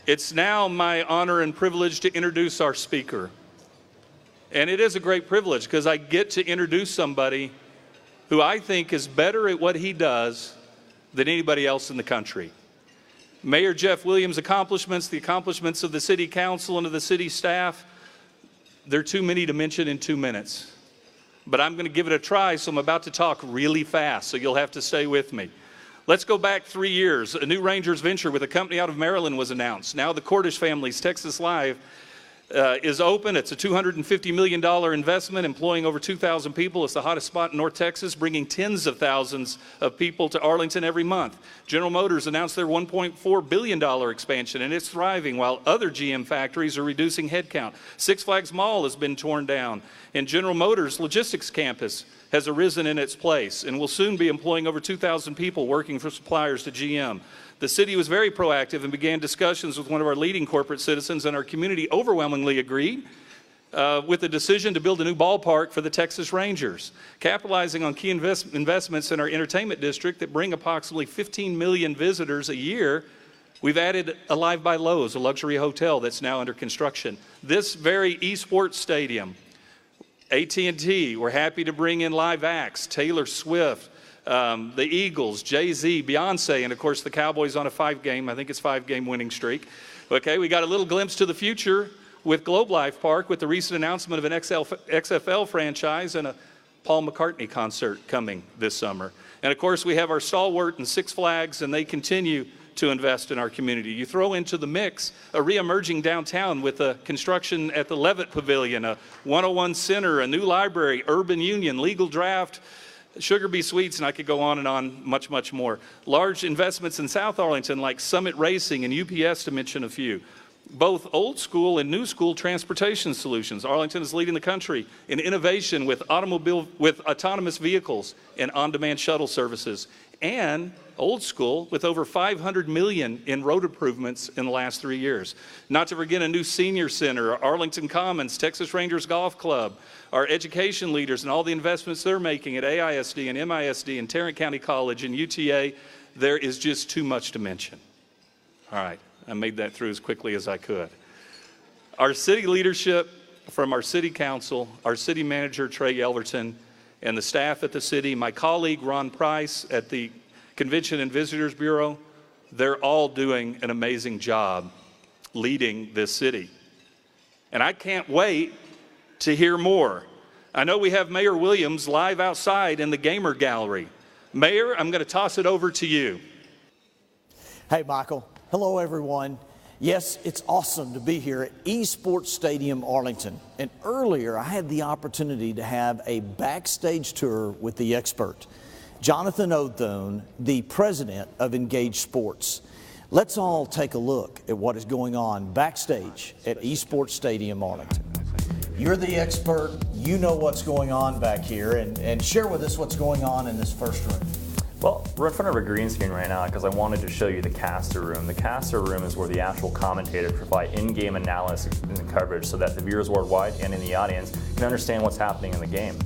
It's now my honor and privilege to introduce our speaker. And it is a great privilege because I get to introduce somebody who I think is better at what he does than anybody else in the country. Mayor Jeff Williams' accomplishments, the accomplishments of the City Council and of the city staff, they're too many to mention in 2 minutes. But I'm going to give it a try, so I'm about to talk really fast, so you'll have to stay with me. Let's go back 3 years. A new Rangers venture with a company out of Maryland was announced. Now the Cordish family's Texas Live is open. It's a $250 million investment, employing over 2,000 people. It's the hottest spot in North Texas, bringing tens of thousands of people to Arlington every month. General Motors announced their $1.4 billion expansion, and it's thriving, while other GM factories are reducing headcount. Six Flags Mall has been torn down, and General Motors Logistics Campus has arisen in its place and will soon be employing over 2,000 people working for suppliers to GM. The city was very proactive and began discussions with one of our leading corporate citizens, and our community overwhelmingly agreed with the decision to build a new ballpark for the Texas Rangers. Capitalizing on key investments in our entertainment district that bring approximately 15 million visitors a year, we've added a Live by Lowe's, a luxury hotel that's now under construction. This very eSports stadium, AT&T, we're happy to bring in live acts, Taylor Swift, the Eagles, Jay-Z, Beyonce, and of course the Cowboys on a 5-game winning streak. Okay, we got a little glimpse to the future with Globe Life Park with the recent announcement of an XFL franchise and a Paul McCartney concert coming this summer. And of course we have our stalwart and Six Flags, and they continue to invest in our community. You throw into the mix a re-emerging downtown with a construction at the Levitt Pavilion, a 101 Center, a new library, Urban Union, Legal Draft, Sugar Bee Sweets, and I could go on, much, much more. Large investments in South Arlington like Summit Racing and UPS, to mention a few. Both old school and new school transportation solutions. Arlington is leading the country in innovation with autonomous vehicles and on-demand shuttle services. And old school with over $500 million in road improvements in the last 3 years. Not to forget a new senior center, Arlington Commons, Texas Rangers Golf Club, our education leaders and all the investments they're making at AISD and MISD and Tarrant County College and UTA. There is just too much to mention. All right, I made that through as quickly as I could. Our city leadership, from our city council, our city manager, Trey Yelverton, and the staff at the city, my colleague, Ron Price, at the Convention and Visitors Bureau, they're all doing an amazing job leading this city. And I can't wait to hear more. I know we have Mayor Williams live outside in the Gamer Gallery. Mayor, I'm going to toss it over to you. Hey, Michael. Hello, everyone. Yes, it's awesome to be here at eSports Stadium, Arlington. And earlier, I had the opportunity to have a backstage tour with the expert, Jonathan Othone, the president of Engage Sports. Let's all take a look at what is going on backstage at eSports Stadium, Arlington. You're the expert. You know what's going on back here, and share with us what's going on in this first room. Well, we're in front of a green screen right now because I wanted to show you the caster room. The caster room is where the actual commentators provide in-game analysis and coverage so that the viewers worldwide and in the audience can understand what's happening in the game.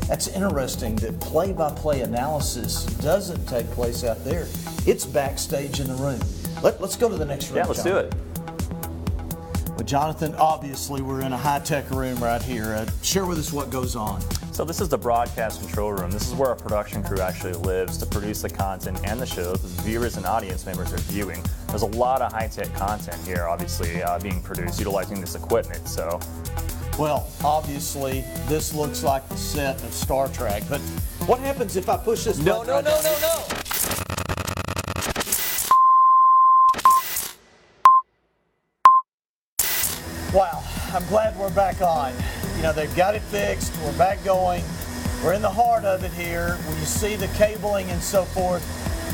That's interesting that play-by-play analysis doesn't take place out there. It's backstage in the room. Let's go to the next room. Yeah, let's do it. Well, Jonathan, obviously we're in a high-tech room right here. Share with us what goes on. So this is the broadcast control room. This is where our production crew actually lives to produce the content and the shows that the viewers and audience members are viewing. There's a lot of high-tech content here, obviously, being produced utilizing this equipment. So, well, obviously, this looks like the set of Star Trek, but what happens if I push this button? No. Wow, I'm glad we're back on. You know, they've got it fixed. We're back going. We're in the heart of it here. When you see the cabling and so forth,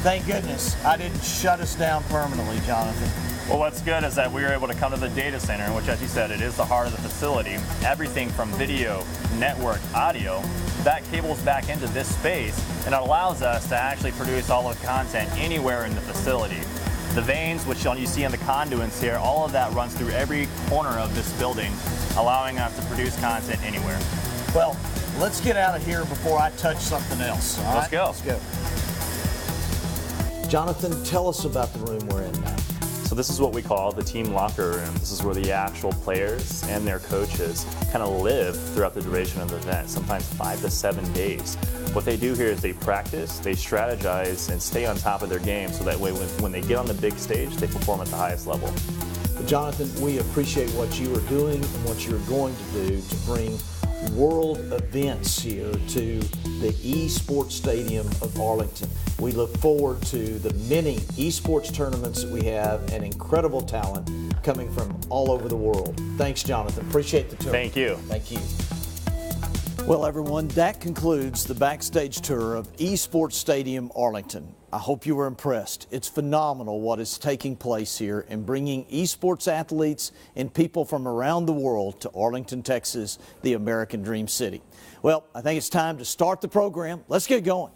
thank goodness I didn't shut us down permanently, Jonathan. Well, what's good is that we were able to come to the data center, which, as you said, it is the heart of the facility. Everything from video, network, audio, that cables back into this space, and it allows us to actually produce all of the content anywhere in the facility. The veins, which you see in the conduits here, all of that runs through every corner of this building, allowing us to produce content anywhere. Well, let's get out of here before I touch something else. All right? Let's go. Let's go. Jonathan, tell us about the room we're in now. So this is what we call the team locker room. This is where the actual players and their coaches kind of live throughout the duration of the event, sometimes 5 to 7 days. What they do here is they practice, they strategize, and stay on top of their game so that way when they get on the big stage, they perform at the highest level. Jonathan, we appreciate what you are doing and what you're going to do to bring world events here to the eSports Stadium of Arlington. We look forward to the many eSports tournaments that we have and incredible talent coming from all over the world. Thanks, Jonathan. Appreciate the tour. Thank you. Thank you. Well, everyone, that concludes the backstage tour of eSports Stadium Arlington. I hope you were impressed. It's phenomenal what is taking place here in bringing eSports athletes and people from around the world to Arlington, Texas, the American Dream City. Well, I think it's time to start the program. Let's get going.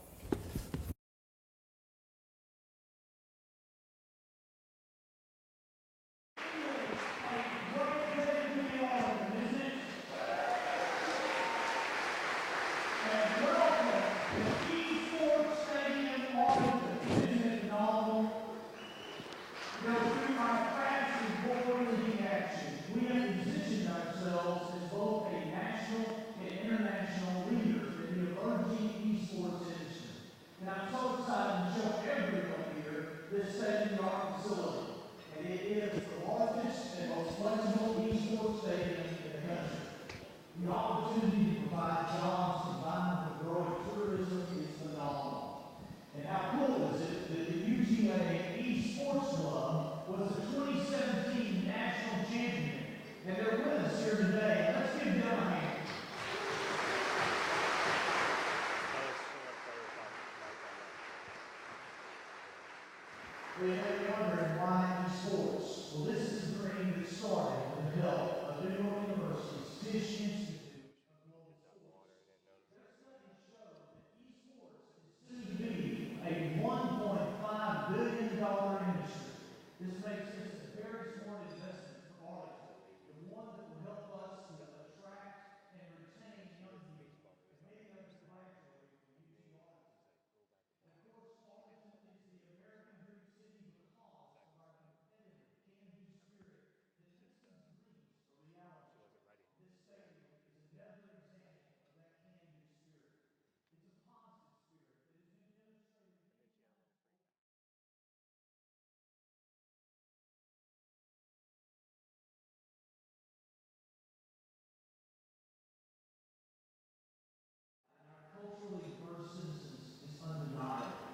We may be wondering why eSports. Well, this is a dream that started with the help of New York University's Tisch Institute of Global Sports. Their studies show that eSports is soon to be a $1.5 billion industry. This makes this a very smart investment for Arlington, and one that will help us to attract and retain young people. And many of us graduate from UT Arlington. And of course, Arlington is the American Dream City because of our competitive, can-do spirit that makes these dreams a reality. This stadium is another example of that can-do spirit. It's a positive spirit that has been demonstrated many times over. And our culturally diverse citizens is undeniable.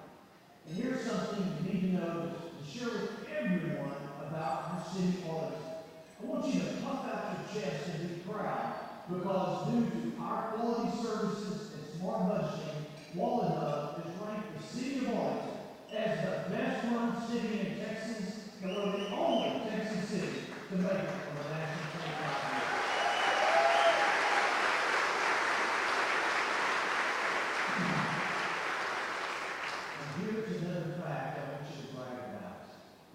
And here's something you need to know to share with everyone about our city, Arlington. I want you to puff out your chest and be proud because due to our quality services and smart budgeting, Walnut is ranked the city of Arlington as the best run city in Texas and we're the only Texas city to make it on the National 25 list. Here's another fact I want you to brag about.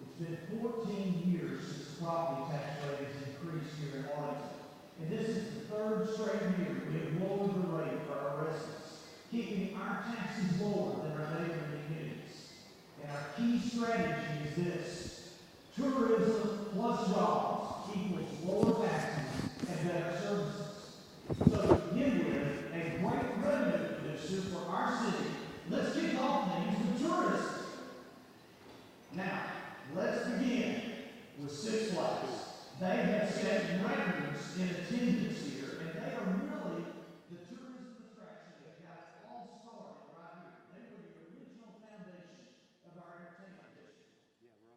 It's been 14 years since the property tax rate has increased here in Arlington. And this is the third straight year we have lowered the rate for our residents, keeping our taxes lower than our neighboring communities. And our key strategy is this: tourism plus jobs equals lower taxes and better services. So to begin with, a great revenue producer for our city, let's kick off things with tourism. Now, let's begin with Six Flags. They have set records in attendance here, and they are really the tourism attraction that got it all started right here. They were the original foundation of our entertainment district.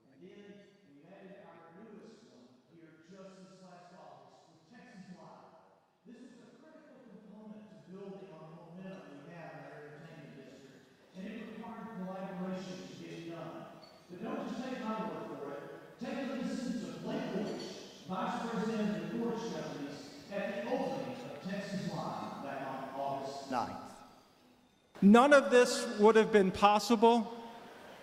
And then we added our newest one here just this last August with Texas Live. This was a critical component to building on the momentum we have in our entertainment district, and it required collaboration to get it done. But don't just take my word for it. Take a listen to Blake Lynch, Vice President of the Porch Companies, at the opening of Texas Live back on August 9th. None of this would have been possible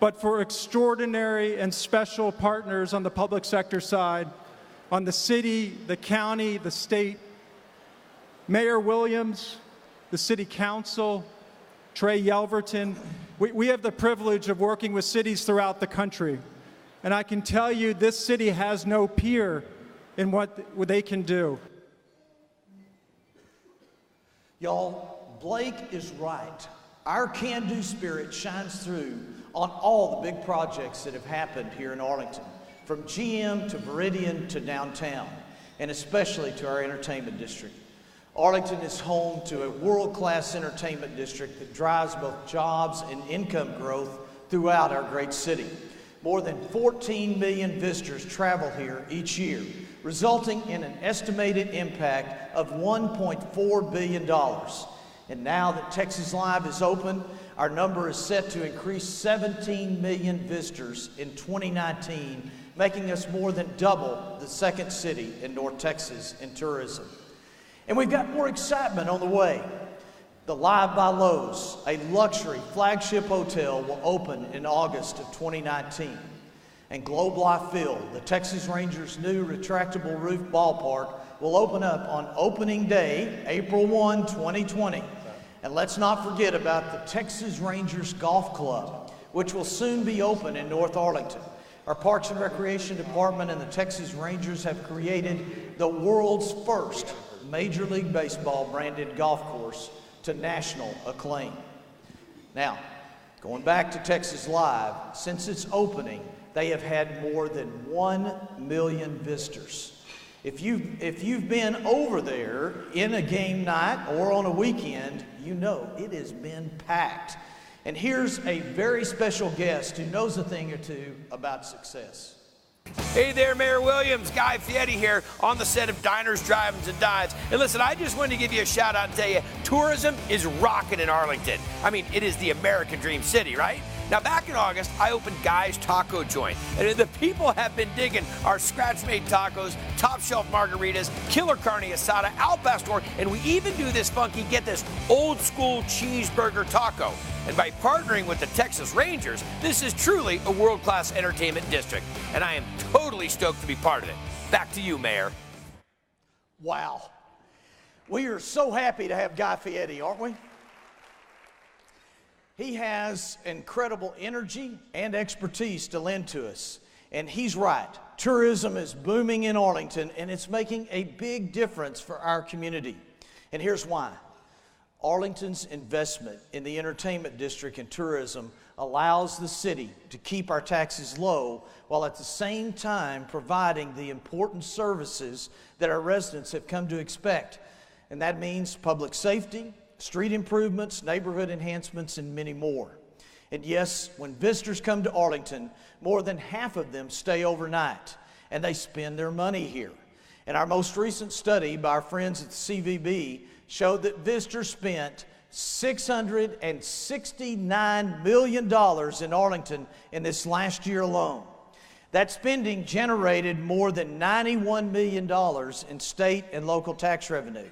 but for extraordinary and special partners on the public sector side, on the city, the county, the state. Mayor Williams, the City Council, Trey Yelverton. We have the privilege of working with cities throughout the country. And I can tell you this city has no peer in what they can do. Y'all, Blake is right. Our can-do spirit shines through on all the big projects that have happened here in Arlington, from GM to Meridian to downtown, and especially to our entertainment district. Arlington is home to a world-class entertainment district that drives both jobs and income growth throughout our great city. More than 14 million visitors travel here each year, resulting in an estimated impact of $1.4 billion. And now that Texas Live is open, our number is set to increase 17 million visitors in 2019, making us more than double the second city in North Texas in tourism. And we've got more excitement on the way. The Live by Lowe's, a luxury flagship hotel, will open in August of 2019. And Globe Life Field, the Texas Rangers' new retractable roof ballpark, will open up on opening day, April 1, 2020. And let's not forget about the Texas Rangers Golf Club, which will soon be open in North Arlington. Our Parks and Recreation Department and the Texas Rangers have created the world's first Major League Baseball branded golf course to national acclaim. Now, going back to Texas Live, since its opening, they have had more than 1 million visitors. If you've been over there in a game night or on a weekend, you know it has been packed. And here's a very special guest who knows a thing or two about success. Hey there, Mayor Williams. Guy Fieri here on the set of Diners, Drive-Ins, and Dives. And listen, I just wanted to give you a shout out and tell you, tourism is rocking in Arlington. I mean, it is the American dream city, right? Now, back in August, I opened Guy's Taco Joint, and the people have been digging our scratch-made tacos, top-shelf margaritas, killer carne asada, al pastor, and we even do this funky, get this, old-school cheeseburger taco. And by partnering with the Texas Rangers, this is truly a world-class entertainment district, and I am totally stoked to be part of it. Back to you, Mayor. Wow. We are so happy to have Guy Fieri, aren't we? He has incredible energy and expertise to lend to us. And he's right. Tourism is booming in Arlington, and it's making a big difference for our community. And here's why. Arlington's investment in the entertainment district and tourism allows the city to keep our taxes low while at the same time providing the important services that our residents have come to expect. And that means public safety, street improvements, neighborhood enhancements, and many more. And yes, when visitors come to Arlington, more than half of them stay overnight, and they spend their money here. And our most recent study by our friends at the CVB showed that visitors spent $669 million in Arlington in this last year alone. That spending generated more than $91 million in state and local tax revenue.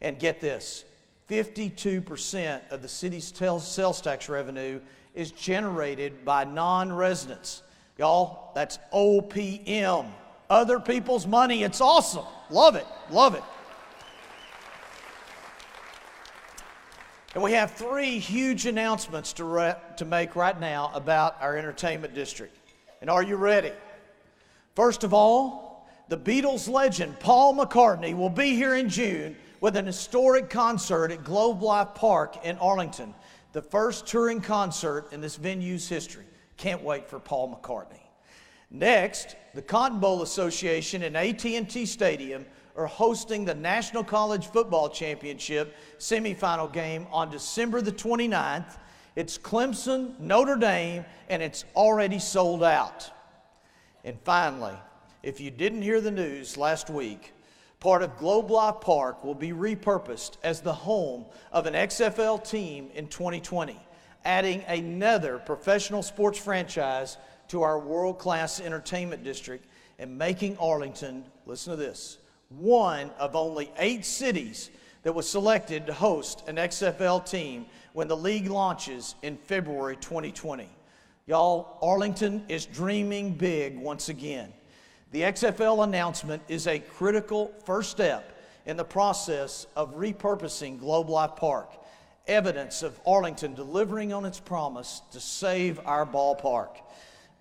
And get this, 52% of the city's sales tax revenue is generated by non-residents. Y'all, that's OPM. Other people's money. It's awesome. Love it. Love it. And we have 3 huge announcements to make right now about our entertainment district. And are you ready? First of all, the Beatles legend Paul McCartney will be here in June with an historic concert at Globe Life Park in Arlington, the first touring concert in this venue's history. Can't wait for Paul McCartney. Next, the Cotton Bowl Association and AT&T Stadium are hosting the National College Football Championship semifinal game on December the 29th. It's Clemson, Notre Dame, and it's already sold out. And finally, if you didn't hear the news last week, part of Globe Life Park will be repurposed as the home of an XFL team in 2020, adding another professional sports franchise to our world-class entertainment district and making Arlington, listen to this, one of only 8 cities that was selected to host an XFL team when the league launches in February 2020. Y'all, Arlington is dreaming big once again. The XFL announcement is a critical first step in the process of repurposing Globe Life Park, evidence of Arlington delivering on its promise to save our ballpark.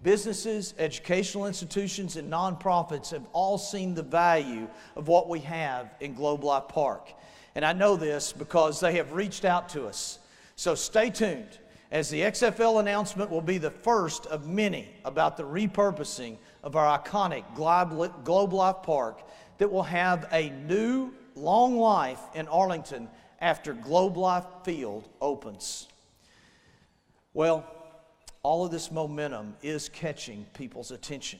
Businesses, educational institutions, and nonprofits have all seen the value of what we have in Globe Life Park. And I know this because they have reached out to us. So stay tuned, as the XFL announcement will be the first of many about the repurposing of our iconic Globe Life Park that will have a new long life in Arlington after Globe Life Field opens. Well, all of this momentum is catching people's attention.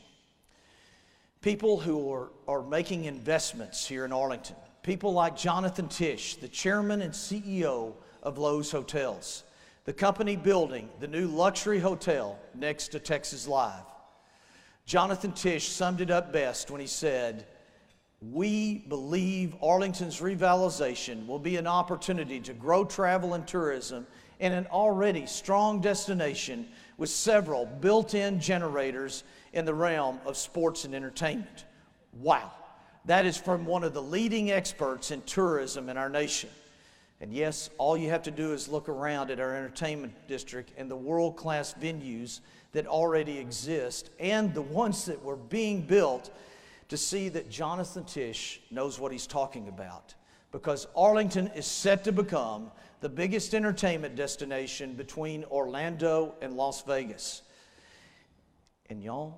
People who are making investments here in Arlington. People like Jonathan Tisch, the chairman and CEO of Lowe's Hotels, the company building the new luxury hotel next to Texas Live. Jonathan Tisch summed it up best when he said, "We believe Arlington's revitalization will be an opportunity to grow travel and tourism in an already strong destination with several built-in generators in the realm of sports and entertainment." Wow, that is from one of the leading experts in tourism in our nation. And yes, all you have to do is look around at our entertainment district and the world-class venues that already exist and the ones that were being built to see that Jonathan Tisch knows what he's talking about. Because Arlington is set to become the biggest entertainment destination between Orlando and Las Vegas. And y'all,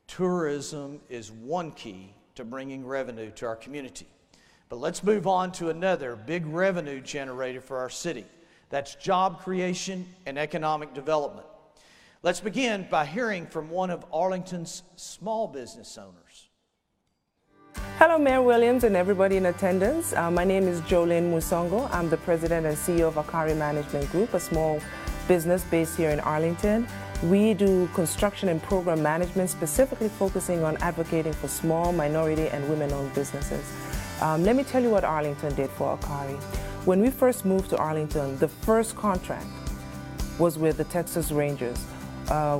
tourism is one key to bringing revenue to our community. But let's move on to another big revenue generator for our city. That's job creation and economic development. Let's begin by hearing from one of Arlington's small business owners. Hello, Mayor Williams and everybody in attendance. My name is Jolene Musongo. I'm the president and CEO of Akari Management Group, a small business based here in Arlington. We do construction and program management, specifically focusing on advocating for small, minority, and women-owned businesses. Let me tell you what Arlington did for Akari. When we first moved to Arlington, the first contract was with the Texas Rangers,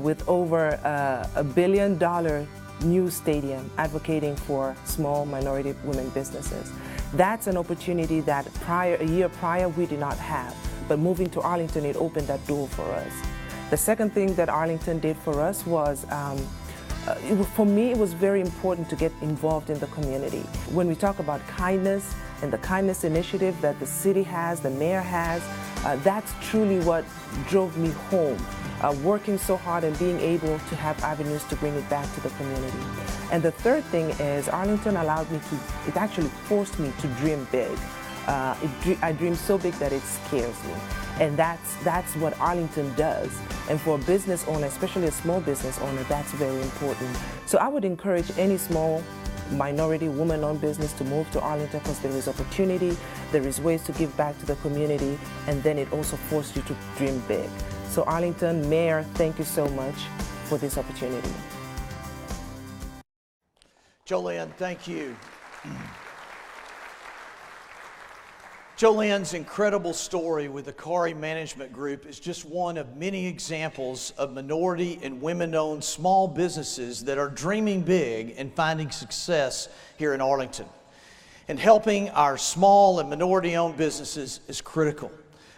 with over $1 billion new stadium advocating for small minority women businesses. That's an opportunity that a year prior we did not have, but moving to Arlington, it opened that door for us. The second thing that Arlington did for us was, for me, it was very important to get involved in the community. When we talk about kindness and the kindness initiative that the city has, the mayor has, that's truly what drove me home. Working so hard and being able to have avenues to bring it back to the community. And the third thing is Arlington allowed me to, it actually forced me to dream big. I dream so big that it scares me. And that's what Arlington does. And for a business owner, especially a small business owner, that's very important. So I would encourage any small minority woman-owned business to move to Arlington because there is opportunity, there is ways to give back to the community, and then it also forces you to dream big. So Arlington, Mayor, thank you so much for this opportunity. Jolene, thank you. Jolene's incredible story with the Akari Management Group is just one of many examples of minority and women-owned small businesses that are dreaming big and finding success here in Arlington. And helping our small and minority-owned businesses is critical.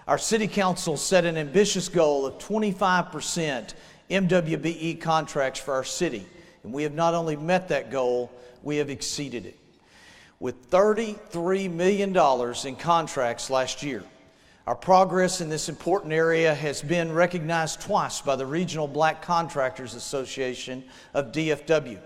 Our City Council set an ambitious goal of 25% MWBE contracts for our city. And we have not only met that goal, we have exceeded it. With $33 million in contracts last year. Our progress in this important area has been recognized twice by the Regional Black Contractors Association of DFW.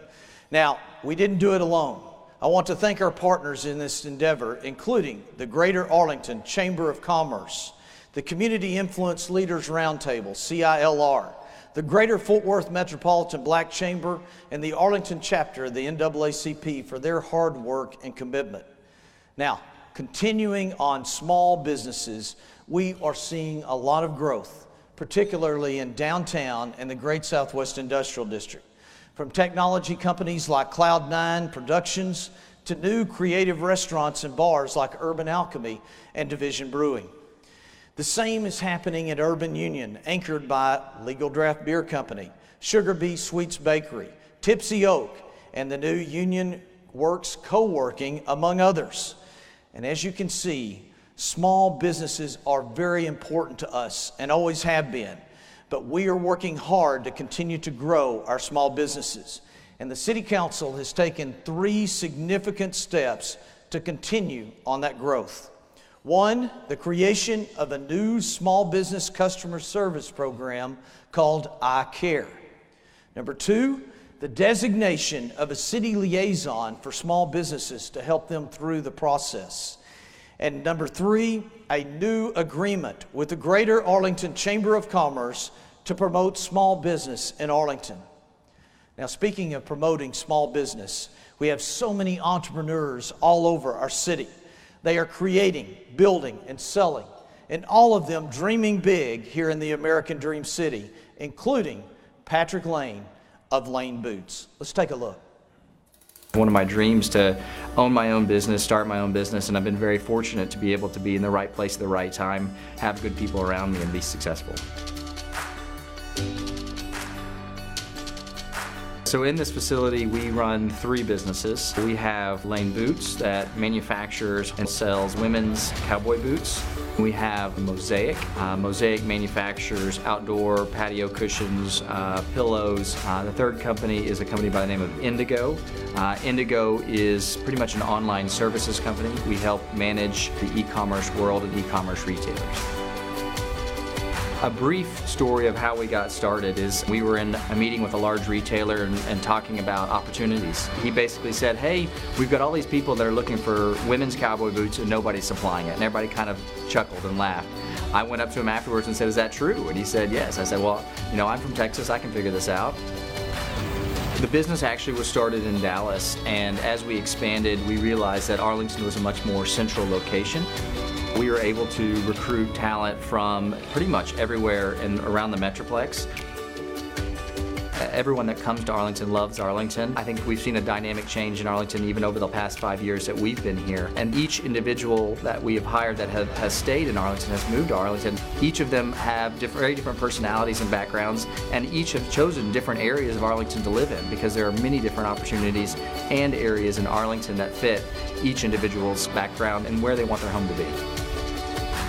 Now, we didn't do it alone. I want to thank our partners in this endeavor, including the Greater Arlington Chamber of Commerce, the Community Influence Leaders Roundtable, CILR, the Greater Fort Worth Metropolitan Black Chamber, and the Arlington chapter of the NAACP for their hard work and commitment. Now, continuing on small businesses, we are seeing a lot of growth, particularly in downtown and the Great Southwest Industrial District. From technology companies like Cloud9 Productions to new creative restaurants and bars like Urban Alchemy and Division Brewing. The same is happening at Urban Union, anchored by Legal Draft Beer Company, Sugar Bee Sweets Bakery, Tipsy Oak, and the new Union Works Co-working, among others. And as you can see, small businesses are very important to us and always have been. but we are working hard to continue to grow our small businesses. And the City Council has taken 3 significant steps to continue on that growth. 1, the creation of a new small business customer service program called I Care. Number 2, the designation of a city liaison for small businesses to help them through the process. And number 3, a new agreement with the Greater Arlington Chamber of Commerce to promote small business in Arlington. Now, speaking of promoting small business, we have so many entrepreneurs all over our city. They are creating, building, and selling, and all of them dreaming big here in the American Dream City, including Patrick Lane of Lane Boots. Let's take a look. One of my dreams to own my own business, start my own business, and I've been very fortunate to be able to be in the right place at the right time, have good people around me, and be successful. So in this facility, we run 3 businesses. We have Lane Boots that manufactures and sells women's cowboy boots. We have Mosaic. Mosaic manufactures outdoor patio cushions, pillows. The third company is a company by the name of Indigo. Indigo is pretty much an online services company. We help manage the e-commerce world and e-commerce retailers. A brief story of how we got started is we were in a meeting with a large retailer and talking about opportunities. He basically said, hey, we've got all these people that are looking for women's cowboy boots and nobody's supplying it. And everybody kind of chuckled and laughed. I went up to him afterwards and said, is that true? And he said, yes. I said, well, you know, I'm from Texas, I can figure this out. The business actually was started in Dallas, and as we expanded, we realized that Arlington was a much more central location. We were able to recruit talent from pretty much everywhere around the Metroplex. Everyone that comes to Arlington loves Arlington. I think we've seen a dynamic change in Arlington even over the past 5 years that we've been here. And each individual that we have hired that has stayed in Arlington, has moved to Arlington, each of them have very different personalities and backgrounds, and each have chosen different areas of Arlington to live in because there are many different opportunities and areas in Arlington that fit each individual's background and where they want their home to be.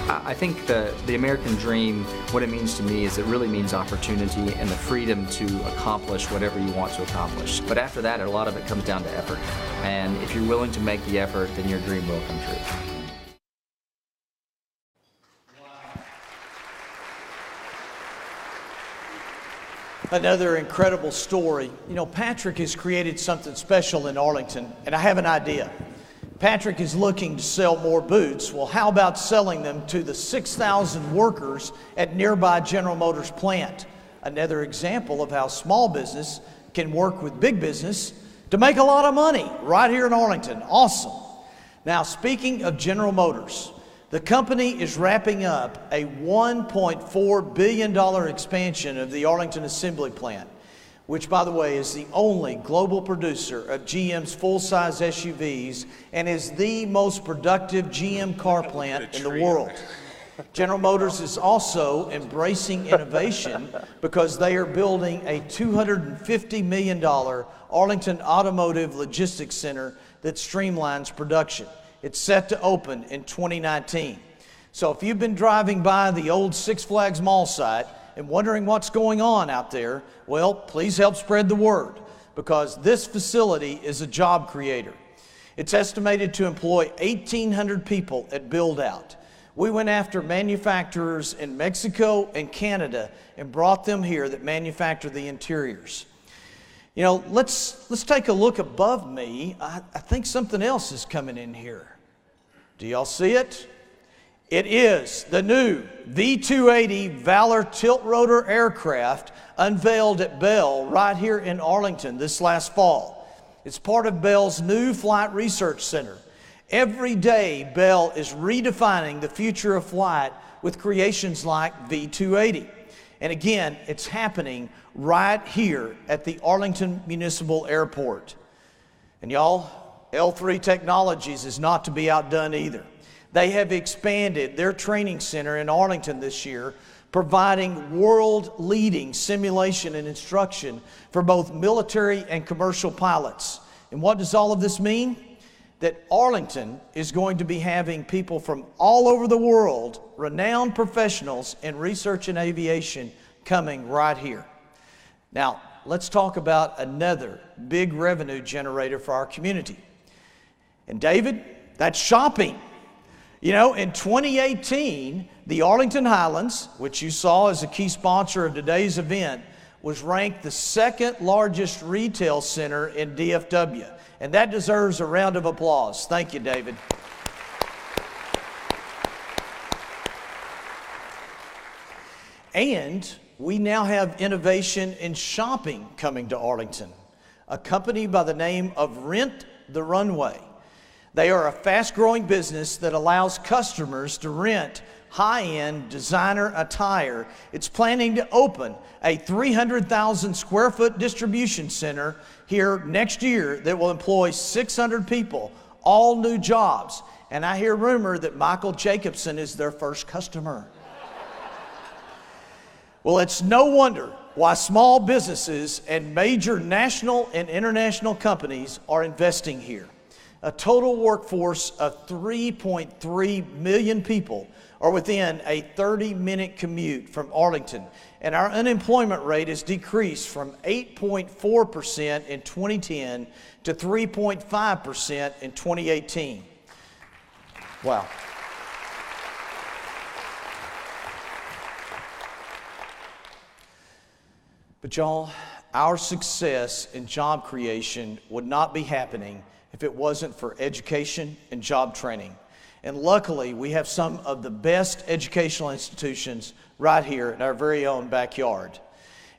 I think the American dream, what it means to me is it really means opportunity and the freedom to accomplish whatever you want to accomplish. But after that, a lot of it comes down to effort. And if you're willing to make the effort, then your dream will come true. Another incredible story. You know, Patrick has created something special in Arlington, and I have an idea. Patrick is looking to sell more boots. Well, how about selling them to the 6,000 workers at nearby General Motors plant? Another example of how small business can work with big business to make a lot of money right here in Arlington. Awesome. Now, speaking of General Motors, the company is wrapping up a $1.4 billion expansion of the Arlington Assembly Plant, which, by the way, is the only global producer of GM's full-size SUVs and is the most productive GM car plant in the world. General Motors is also embracing innovation because they are building a $250 million Arlington Automotive Logistics Center that streamlines production. It's set to open in 2019. So if you've been driving by the old Six Flags Mall site and wondering what's going on out there, well, please help spread the word because this facility is a job creator. It's estimated to employ 1,800 people at build-out. We went after manufacturers in Mexico and Canada and brought them here that manufacture the interiors. You know, let's take a look above me. I think something else is coming in here. Do y'all see it? It is the new V-280 Valor tilt-rotor aircraft unveiled at Bell right here in Arlington this last fall. It's part of Bell's new Flight Research Center. Every day, Bell is redefining the future of flight with creations like V-280. And again, it's happening right here at the Arlington Municipal Airport. And y'all, L3 Technologies is not to be outdone either. They have expanded their training center in Arlington this year, providing world-leading simulation and instruction for both military and commercial pilots. And what does all of this mean? That Arlington is going to be having people from all over the world, renowned professionals in research and aviation, coming right here. Now, let's talk about another big revenue generator for our community. And David, that's shopping. You know, in 2018, the Arlington Highlands, which you saw as a key sponsor of today's event, was ranked the second largest retail center in DFW. And that deserves a round of applause. Thank you, David. And we now have innovation in shopping coming to Arlington, a company by the name of Rent the Runway. They are a fast-growing business that allows customers to rent high-end designer attire. It's planning to open a 300,000 square foot distribution center here next year that will employ 600 people, all new jobs. And I hear rumor that Michael Jacobson is their first customer. Well, it's no wonder why small businesses and major national and international companies are investing here. A total workforce of 3.3 million people are within a 30-minute commute from Arlington, and our unemployment rate has decreased from 8.4% in 2010 to 3.5% in 2018. Wow. But y'all, our success in job creation would not be happening if it wasn't for education and job training. And luckily, we have some of the best educational institutions right here in our very own backyard.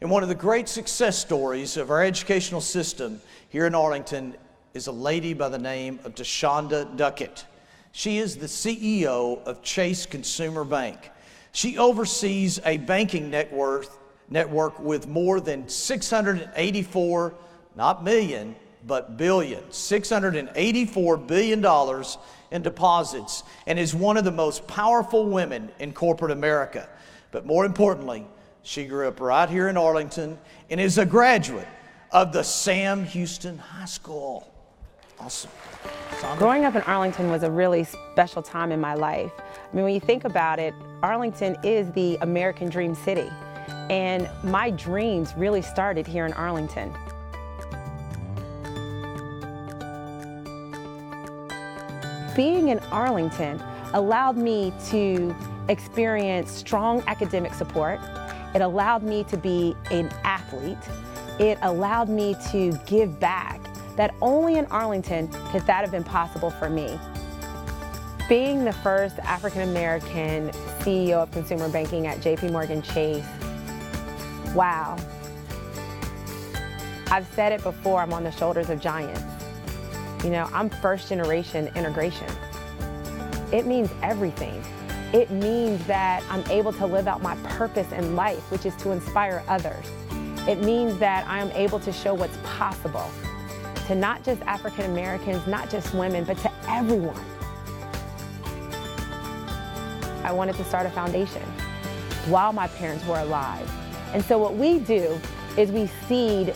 And one of the great success stories of our educational system here in Arlington is a lady by the name of DeShonda Duckett. She is the CEO of Chase Consumer Bank. She oversees a banking network with more than 684, not million, but billion, $684 billion in deposits, and is one of the most powerful women in corporate America. But more importantly, she grew up right here in Arlington and is a graduate of the Sam Houston High School. Awesome. Sandra? Growing up in Arlington was a really special time in my life. I mean, when you think about it, Arlington is the American dream city. And my dreams really started here in Arlington. Being in Arlington allowed me to experience strong academic support. It allowed me to be an athlete. It allowed me to give back. That only in Arlington could that have been possible for me. Being the first African-American CEO of consumer banking at JPMorgan Chase, wow. I've said it before, I'm on the shoulders of giants. You know, I'm first generation integration. It means everything. It means that I'm able to live out my purpose in life, which is to inspire others. It means that I am able to show what's possible to not just African Americans, not just women, but to everyone. I wanted to start a foundation while my parents were alive. And so what we do is we seed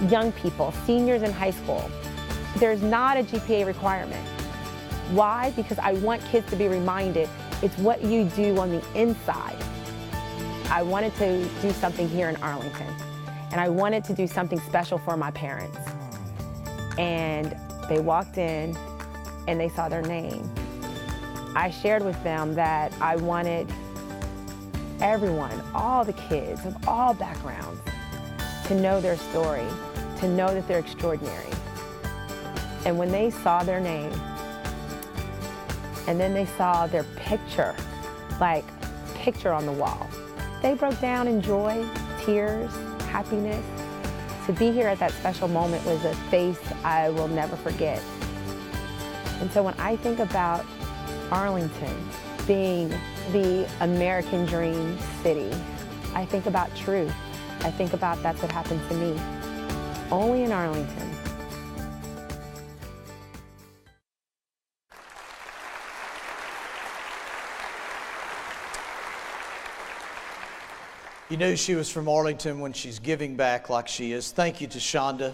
young people, seniors in high school. There's not a GPA requirement. Why? Because I want kids to be reminded it's what you do on the inside. I wanted to do something here in Arlington, and I wanted to do something special for my parents. And they walked in and they saw their name. I shared with them that I wanted everyone, all the kids of all backgrounds, to know their story, to know that they're extraordinary. And when they saw their name, and then they saw their picture, like picture on the wall, they broke down in joy, tears, happiness. To be here at that special moment was a face I will never forget. And so when I think about Arlington being the American dream city, I think about truth. I think about that's what happened to me. Only in Arlington. You knew she was from Arlington when she's giving back like she is. Thank you to Shonda.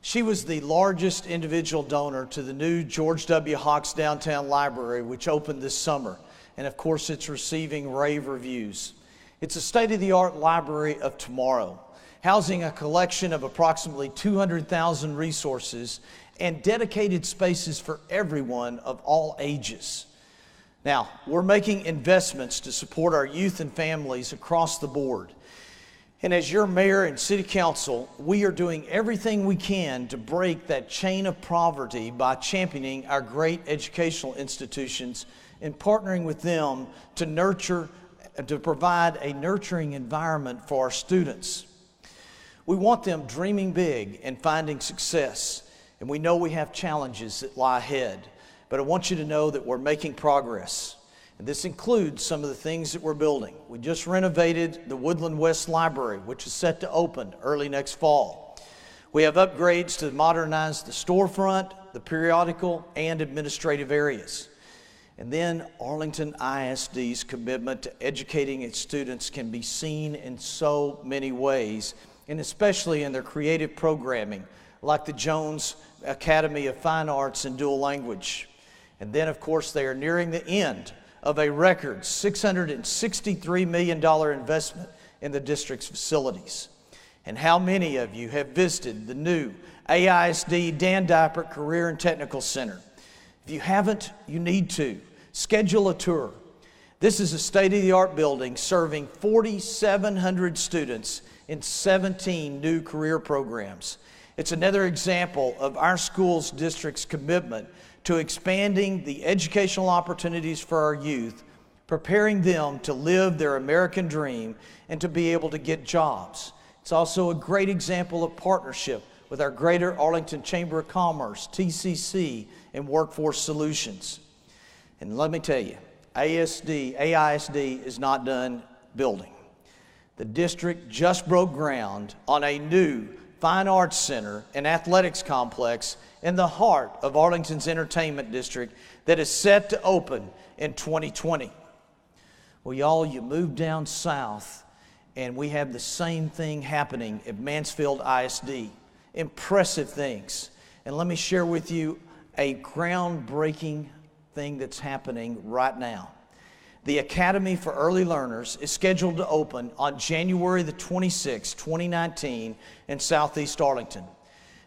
She was the largest individual donor to the new George W. Hawks Downtown Library, which opened this summer. And of course, it's receiving rave reviews. It's a state-of-the-art library of tomorrow, housing a collection of approximately 200,000 resources and dedicated spaces for everyone of all ages. Now, we're making investments to support our youth and families across the board. And as your mayor and city council, we are doing everything we can to break that chain of poverty by championing our great educational institutions and partnering with them to provide a nurturing environment for our students. We want them dreaming big and finding success, and we know we have challenges that lie ahead, but I want you to know that we're making progress. And this includes some of the things that we're building. We just renovated the Woodland West Library, which is set to open early next fall. We have upgrades to modernize the storefront, the periodical, and administrative areas. And then Arlington ISD's commitment to educating its students can be seen in so many ways, and especially in their creative programming, like the Jones Academy of Fine Arts and Dual Language. And then, of course, they are nearing the end of a record $663 million investment in the district's facilities. And how many of you have visited the new AISD Dan Diper Career and Technical Center? If you haven't, you need to. Schedule a tour. This is a state-of-the-art building serving 4,700 students in 17 new career programs. It's another example of our school's district's commitment to expanding the educational opportunities for our youth, preparing them to live their American dream and to be able to get jobs. It's also a great example of partnership with our Greater Arlington Chamber of Commerce, TCC, and Workforce Solutions. And let me tell you, AISD is not done building. The district just broke ground on a new Fine Arts Center and athletics complex in the heart of Arlington's entertainment district that is set to open in 2020. Well, y'all, you move down south and we have the same thing happening at Mansfield ISD. Impressive things. And let me share with you a groundbreaking thing that's happening right now. The Academy for Early Learners is scheduled to open on January the 26th, 2019 in Southeast Arlington.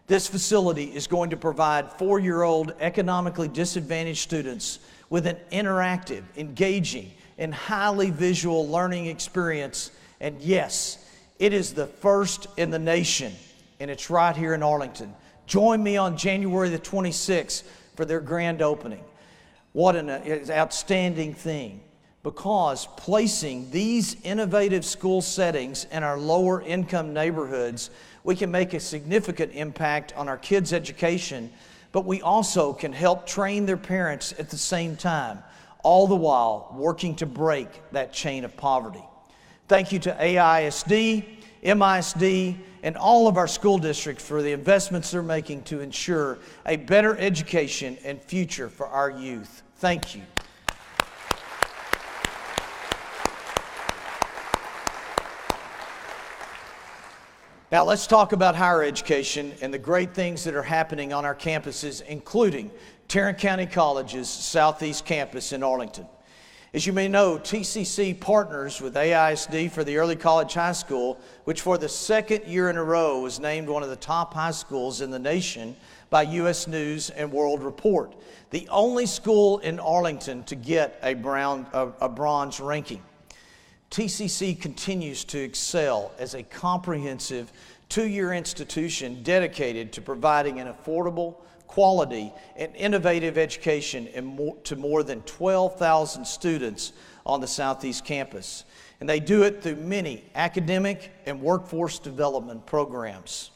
This facility is going to provide 4-year-old economically disadvantaged students with an interactive, engaging, and highly visual learning experience. And yes, it is the first in the nation, and it's right here in Arlington. Join me on January the 26th for their grand opening. What an outstanding thing, because placing these innovative school settings in our lower income neighborhoods, we can make a significant impact on our kids' education, but we also can help train their parents at the same time, all the while working to break that chain of poverty. Thank you to AISD, MISD, and all of our school districts for the investments they're making to ensure a better education and future for our youth. Thank you. Now let's talk about higher education and the great things that are happening on our campuses, including Tarrant County College's Southeast Campus in Arlington. As you may know, TCC partners with AISD for the Early College High School, which for the second year in a row was named one of the top high schools in the nation by U.S. News and World Report, the only school in Arlington to get a bronze ranking. TCC continues to excel as a comprehensive 2-year institution dedicated to providing an affordable, quality, and innovative education to more than 12,000 students on the Southeast campus. And they do it through many academic and workforce development programs.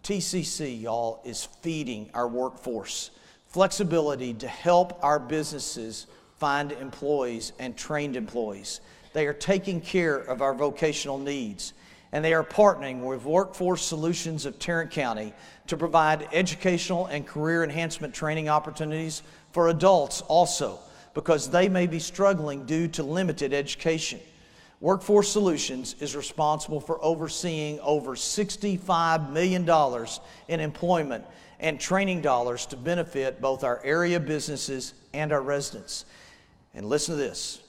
TCC, y'all, is feeding our workforce flexibility to help our businesses find employees and trained employees. They are taking care of our vocational needs, and they are partnering with Workforce Solutions of Tarrant County to provide educational and career enhancement training opportunities for adults also, because they may be struggling due to limited education. Workforce Solutions is responsible for overseeing over $65 million in employment and training dollars to benefit both our area businesses and our residents. And listen to this.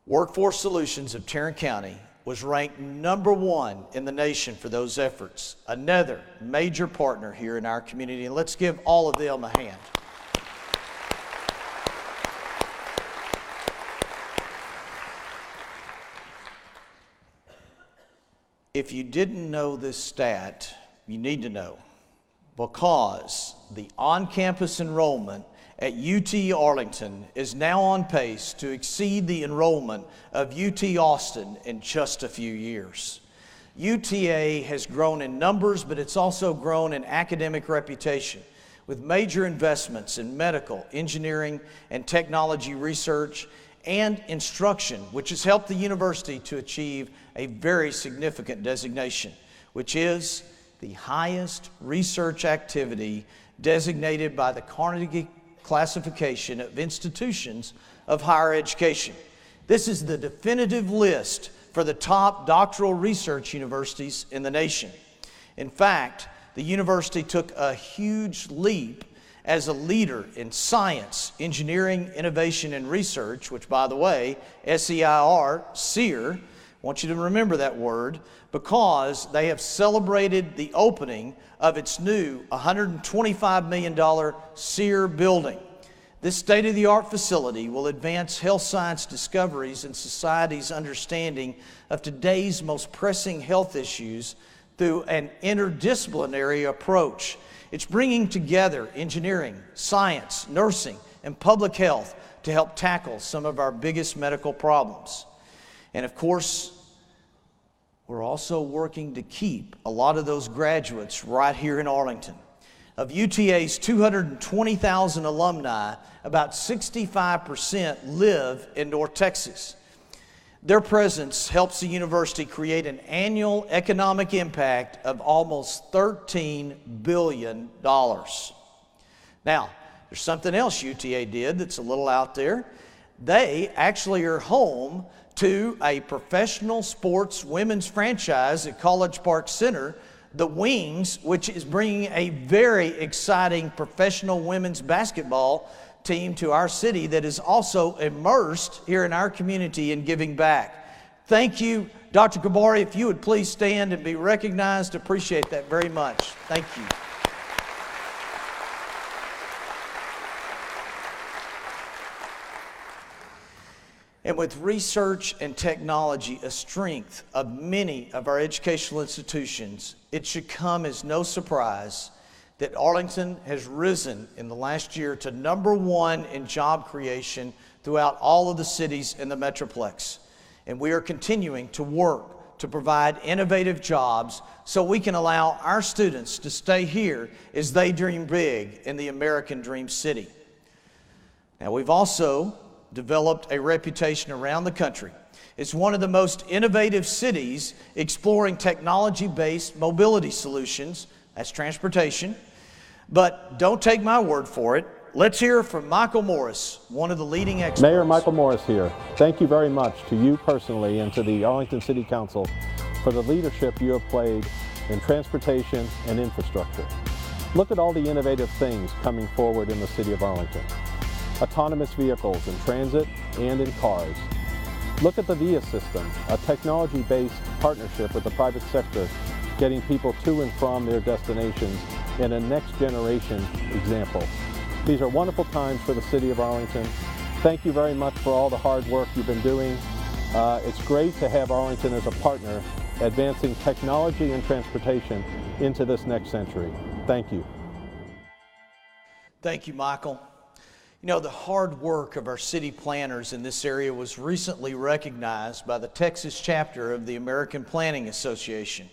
Workforce Solutions of Tarrant County was ranked #1 in the nation for those efforts. Another major partner here in our community, and let's give all of them a hand. If you didn't know this stat, you need to know, because the on-campus enrollment at UT Arlington is now on pace to exceed the enrollment of UT Austin in just a few years. UTA has grown in numbers, but it's also grown in academic reputation, with major investments in medical, engineering, and technology research and instruction, which has helped the university to achieve a very significant designation, which is the highest research activity designated by the Carnegie Classification of Institutions of Higher Education. This is the definitive list for the top doctoral research universities in the nation. In fact, the university took a huge leap as a leader in science, engineering, innovation, and research, which, by the way, SEIR, SEER, I want you to remember that word, because they have celebrated the opening of its new $125 million SEER building. This state-of-the-art facility will advance health science discoveries and society's understanding of today's most pressing health issues through an interdisciplinary approach. It's bringing together engineering, science, nursing, and public health to help tackle some of our biggest medical problems. And of course, we're also working to keep a lot of those graduates right here in Arlington. Of UTA's 220,000 alumni, about 65% live in North Texas. Their presence helps the university create an annual economic impact of almost $13 billion. Now, there's something else UTA did that's a little out there. They actually are home to a professional sports women's franchise at College Park Center, the Wings, which is bringing a very exciting professional women's basketball team to our city that is also immersed here in our community in giving back. Thank you, Dr. Kabari. If you would please stand and be recognized, appreciate that very much. Thank you. And with research and technology a strength of many of our educational institutions, it should come as no surprise that Arlington has risen in the last year to #1 in job creation throughout all of the cities in the Metroplex. And we are continuing to work to provide innovative jobs so we can allow our students to stay here as they dream big in the American Dream City. Now, we've also developed a reputation around the country. It's one of the most innovative cities exploring technology-based mobility solutions. That's transportation. But don't take my word for it. Let's hear from Michael Morris, one of the leading experts. Mayor Michael Morris here. Thank you very much to you personally and to the Arlington City Council for the leadership you have played in transportation and infrastructure. Look at all the innovative things coming forward in the city of Arlington. Autonomous vehicles in transit and in cars. Look at the VIA system, a technology-based partnership with the private sector, getting people to and from their destinations in a next-generation example. These are wonderful times for the city of Arlington. Thank you very much for all the hard work you've been doing. It's great to have Arlington as a partner advancing technology and transportation into this next century. Thank you. Thank you, Michael. You know, the hard work of our city planners in this area was recently recognized by the Texas chapter of the American Planning Association.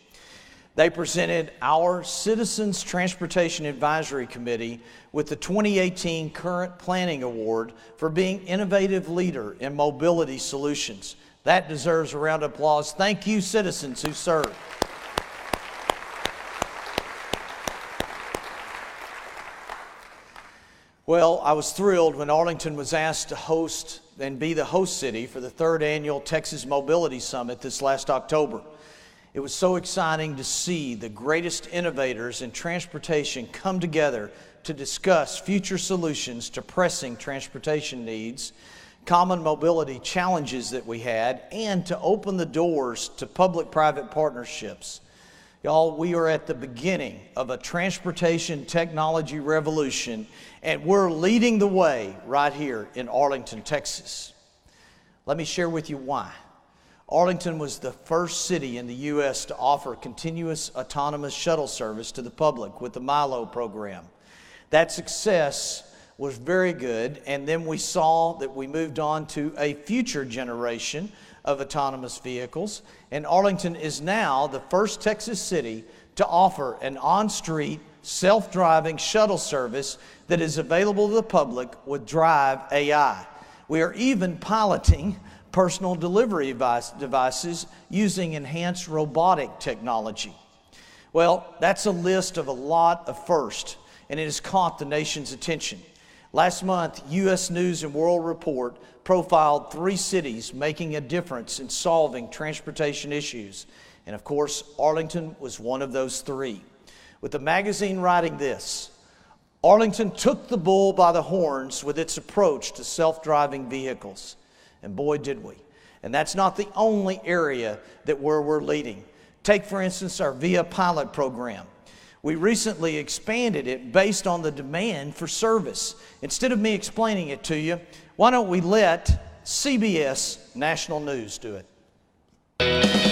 They presented our Citizens Transportation Advisory Committee with the 2018 Current Planning Award for being innovative leader in mobility solutions. That deserves a round of applause. Thank you, citizens who serve. Well, I was thrilled when Arlington was asked to host and be the host city for the 3rd annual Texas Mobility Summit this last October. It was so exciting to see the greatest innovators in transportation come together to discuss future solutions to pressing transportation needs, common mobility challenges that we had and to open the doors to public-private partnerships. Y'all, we are at the beginning of a transportation technology revolution, and we're leading the way right here in Arlington, Texas. Let me share with you why. Arlington was the first city in the U.S. to offer continuous autonomous shuttle service to the public with the Milo program. That success was very good, and then we saw that we moved on to a future generation of autonomous vehicles, and Arlington is now the first Texas city to offer an on-street, self-driving shuttle service that is available to the public with Drive AI. We are even piloting personal delivery devices using enhanced robotic technology. Well, that's a list of a lot of firsts, and it has caught the nation's attention. Last month, U.S. News and World Report profiled 3 cities making a difference in solving transportation issues. And of course, Arlington was one of those 3. With the magazine writing this, Arlington took the bull by the horns with its approach to self-driving vehicles. And boy, did we. And that's not the only area that we're leading. Take, for instance, our VIA pilot program. We recently expanded it based on the demand for service. Instead of me explaining it to you, why don't we let CBS National News do it?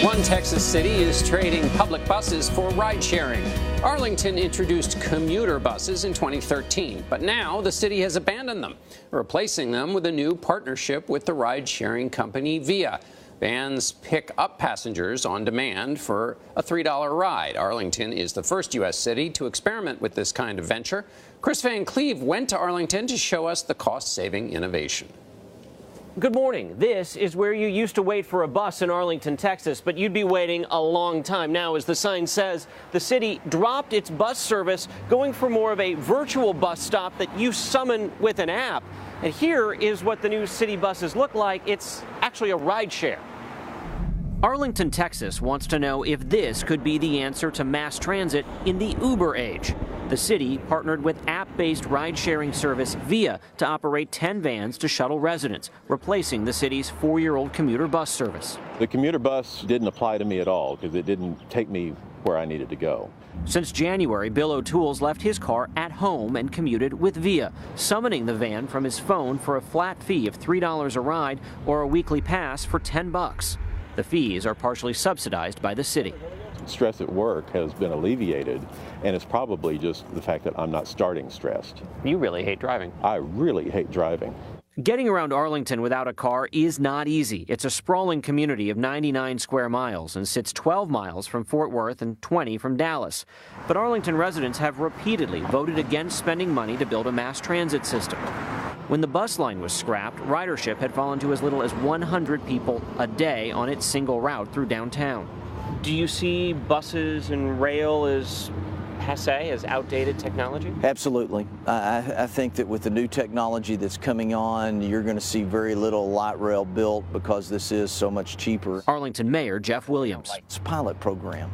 One Texas city is trading public buses for ride-sharing. Arlington introduced commuter buses in 2013, but now the city has abandoned them, replacing them with a new partnership with the ride-sharing company VIA. Vans pick up passengers on demand for a $3 ride. Arlington is the first U.S. city to experiment with this kind of venture. Chris Van Cleve went to Arlington to show us the cost-saving innovation. Good morning. This is where you used to wait for a bus in Arlington, Texas, but you'd be waiting a long time. Now, as the sign says, the city dropped its bus service, going for more of a virtual bus stop that you summon with an app. And here is what the new city buses look like. It's actually a ride share. Arlington, Texas wants to know if this could be the answer to mass transit in the Uber age. The city partnered with app-based ride-sharing service VIA to operate 10 vans to shuttle residents, replacing the city's 4-year-old commuter bus service. The commuter bus didn't apply to me at all because it didn't take me where I needed to go. Since January, Bill O'Toole's left his car at home and commuted with VIA, summoning the van from his phone for a flat fee of $3 a ride or a weekly pass for $10. The fees are partially subsidized by the city. Stress at work has been alleviated, and it's probably just the fact that I'm not starting stressed. You really hate driving. I really hate driving. Getting around Arlington without a car is not easy. It's a sprawling community of 99 square miles and sits 12 miles from Fort Worth and 20 from Dallas. But Arlington residents have repeatedly voted against spending money to build a mass transit system. When the bus line was scrapped, ridership had fallen to as little as 100 people a day on its single route through downtown. Do you see buses and rail as passé, as outdated technology? Absolutely. I think that with the new technology that's coming on, you're going to see very little light rail built because this is so much cheaper. Arlington Mayor Jeff Williams. It's a pilot program.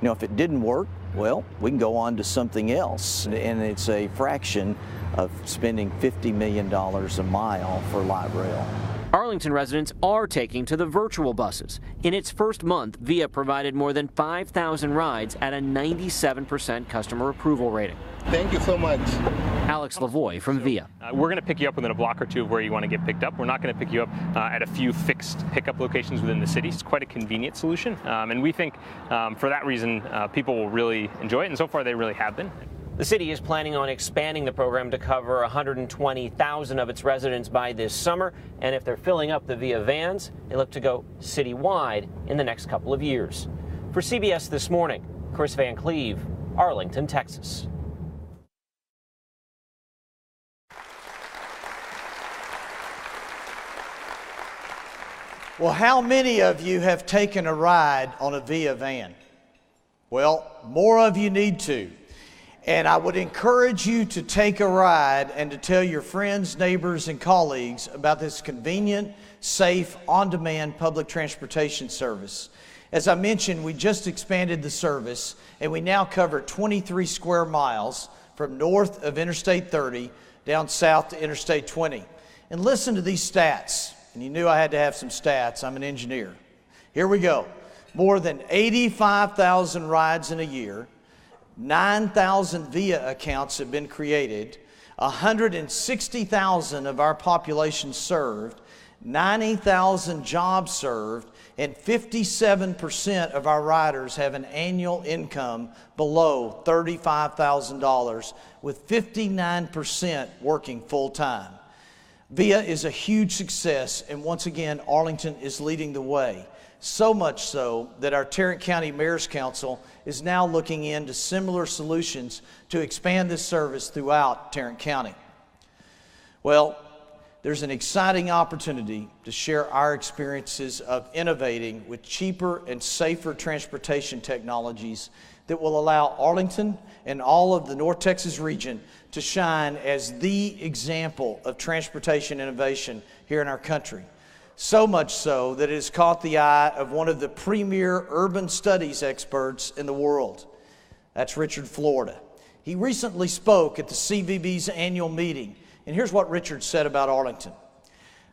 You know, if it didn't work, well, we can go on to something else. And it's a fraction of spending $50 million a mile for light rail. Arlington residents are taking to the virtual buses. In its first month, VIA provided more than 5,000 rides at a 97% customer approval rating. Thank you so much. Alex Lavoie from VIA. We're going to pick you up within a block or two of where you want to get picked up. We're not going to pick you up at a few fixed pickup locations within the city. It's quite a convenient solution, and we think for that reason people will really enjoy it, and so far they really have been. The city is planning on expanding the program to cover 120,000 of its residents by this summer, and if they're filling up the VIA vans, they look to go citywide in the next couple of years. For CBS This Morning, Chris Van Cleve, Arlington, Texas. Well, how many of you have taken a ride on a VIA van? Well, more of you need to. And I would encourage you to take a ride and to tell your friends, neighbors, and colleagues about this convenient, safe, on-demand public transportation service. As I mentioned, we just expanded the service, and we now cover 23 square miles from north of Interstate 30 down south to Interstate 20. And listen to these stats. And you knew I had to have some stats. I'm an engineer. Here we go. More than 85,000 rides in a year. 9,000 VIA accounts have been created. 160,000 of our population served. 90,000 jobs served. And 57% of our riders have an annual income below $35,000, with 59% working full-time. VIA is a huge success, and once again, Arlington is leading the way. So much so that our Tarrant County Mayor's Council is now looking into similar solutions to expand this service throughout Tarrant County. Well, there's an exciting opportunity to share our experiences of innovating with cheaper and safer transportation technologies that will allow Arlington and all of the North Texas region to shine as the example of transportation innovation here in our country. So much so that it has caught the eye of one of the premier urban studies experts in the world. That's Richard Florida. He recently spoke at the CVB's annual meeting, and here's what Richard said about Arlington.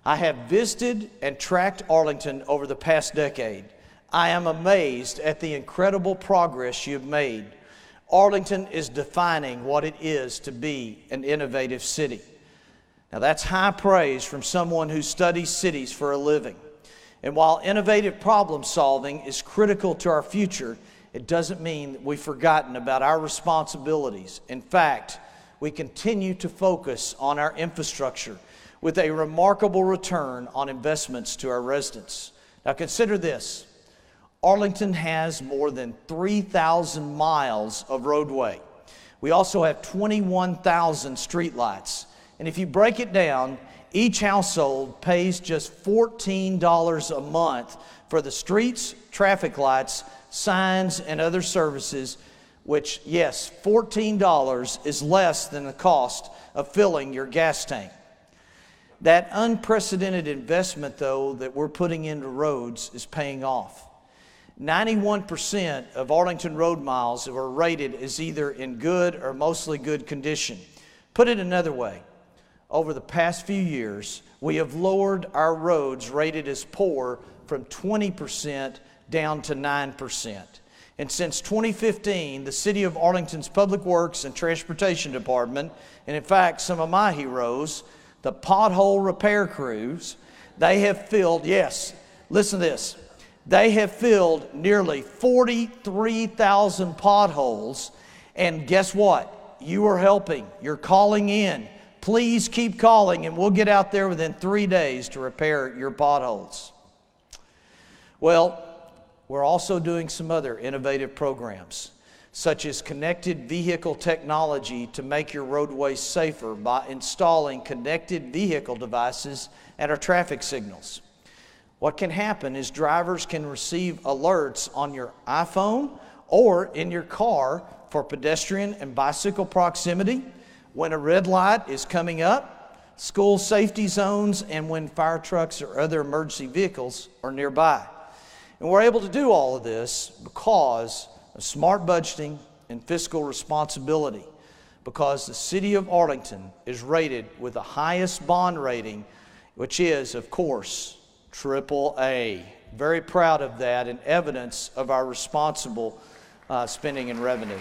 I have visited and tracked Arlington over the past decade. I am amazed at the incredible progress you've made. Arlington is defining what it is to be an innovative city. Now that's high praise from someone who studies cities for a living. And while innovative problem solving is critical to our future, it doesn't mean that we've forgotten about our responsibilities. In fact, we continue to focus on our infrastructure with a remarkable return on investments to our residents. Now consider this. Arlington has more than 3,000 miles of roadway. We also have 21,000 streetlights. And if you break it down, each household pays just $14 a month for the streets, traffic lights, signs, and other services, which, yes, $14 is less than the cost of filling your gas tank. That unprecedented investment, though, that we're putting into roads is paying off. 91% of Arlington road miles are rated as either in good or mostly good condition. Put it another way, over the past few years, we have lowered our roads rated as poor from 20% down to 9%. And since 2015, the City of Arlington's Public Works and Transportation Department, and in fact, some of my heroes, the pothole repair crews, they have filled, yes, listen to this, they have filled nearly 43,000 potholes, and guess what? You are helping. You're calling in. Please keep calling, and we'll get out there within 3 days to repair your potholes. Well, we're also doing some other innovative programs, such as connected vehicle technology to make your roadways safer by installing connected vehicle devices at our traffic signals. What can happen is drivers can receive alerts on your iPhone or in your car for pedestrian and bicycle proximity, when a red light is coming up, school safety zones, and when fire trucks or other emergency vehicles are nearby. And we're able to do all of this because of smart budgeting and fiscal responsibility, because the City of Arlington is rated with the highest bond rating, which is, of course, AAA. Very proud of that and evidence of our responsible spending and revenue.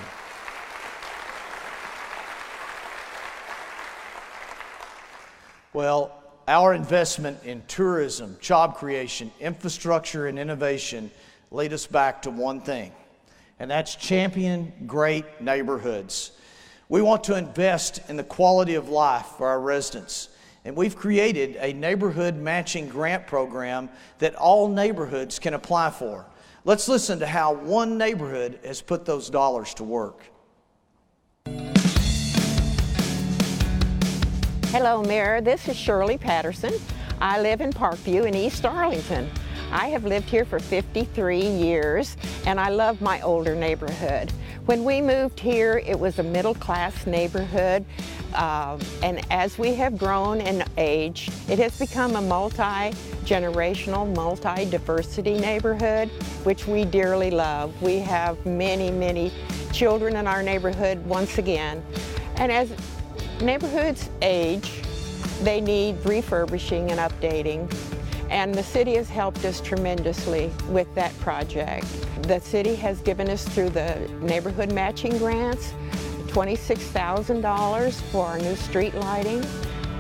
Well, our investment in tourism, job creation, infrastructure, and innovation lead us back to one thing, and that's champion great neighborhoods. We want to invest in the quality of life for our residents, and we've created a neighborhood matching grant program that all neighborhoods can apply for. Let's listen to how one neighborhood has put those dollars to work. Hello, Mayor. This is Shirley Patterson. I live in Parkview in East Arlington. I have lived here for 53 years, and I love my older neighborhood. When we moved here, it was a middle-class neighborhood, and as we have grown in age, it has become a multi-generational, multi-diversity neighborhood, which we dearly love. We have many, many children in our neighborhood once again, and as neighborhoods age, They need refurbishing and updating, and the city has helped us tremendously with that project. The city has given us, through the neighborhood matching grants, $26,000 for our new street lighting,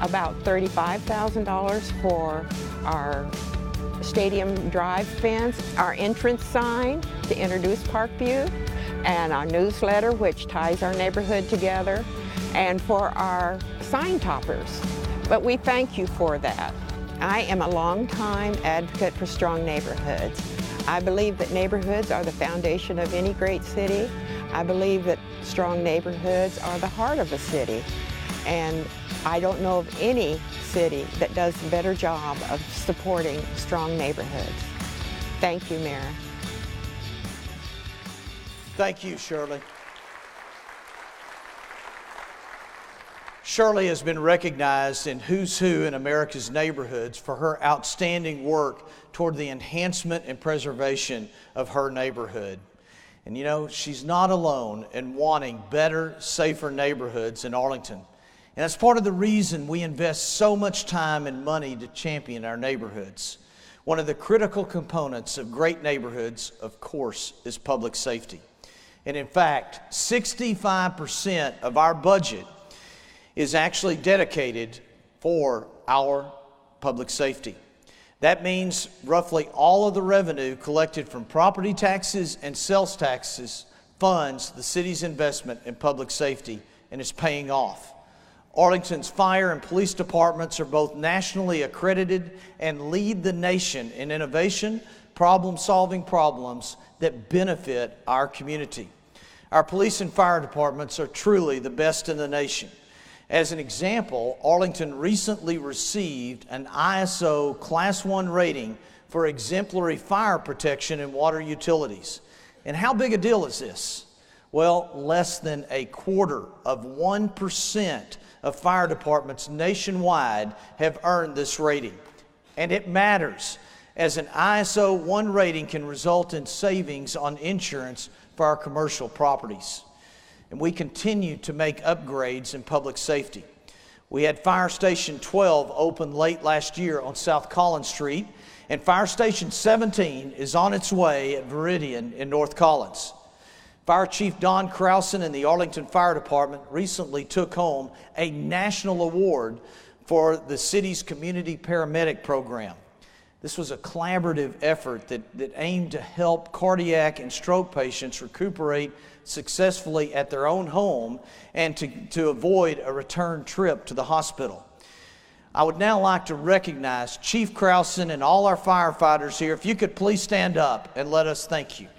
about $35,000 for our stadium drive fence, our entrance sign to introduce Parkview, and our newsletter, which ties our neighborhood together, and for our sign toppers. But we thank you for that. I am a longtime advocate for strong neighborhoods. I believe that neighborhoods are the foundation of any great city. I believe that strong neighborhoods are the heart of a city. And I don't know of any city that does a better job of supporting strong neighborhoods. Thank you, Mayor. Thank you, Shirley. Shirley has been recognized in Who's Who in America's Neighborhoods for her outstanding work toward the enhancement and preservation of her neighborhood. And you know, she's not alone in wanting better, safer neighborhoods in Arlington. And that's part of the reason we invest so much time and money to champion our neighborhoods. One of the critical components of great neighborhoods, of course, is public safety. And in fact, 65% of our budget is actually dedicated for our public safety. That means roughly all of the revenue collected from property taxes and sales taxes funds the city's investment in public safety, and it's paying off. Arlington's fire and police departments are both nationally accredited and lead the nation in innovation, problem-solving problems that benefit our community. Our police and fire departments are truly the best in the nation. As an example, Arlington recently received an ISO Class 1 rating for exemplary fire protection in water utilities. And how big a deal is this? Well, less than 0.25% of fire departments nationwide have earned this rating. And it matters, as an ISO 1 rating can result in savings on insurance for our commercial properties. And we continue to make upgrades in public safety. We had Fire Station 12 open late last year on South Collins Street, and Fire Station 17 is on its way at Viridian in North Collins. Fire Chief Don Krausen and the Arlington Fire Department recently took home a national award for the city's community paramedic program. This was a collaborative effort that aimed to help cardiac and stroke patients recuperate successfully at their own home and to avoid a return trip to the hospital. I would now like to recognize Chief Krausen and all our firefighters here. If you could please stand up and let us thank you.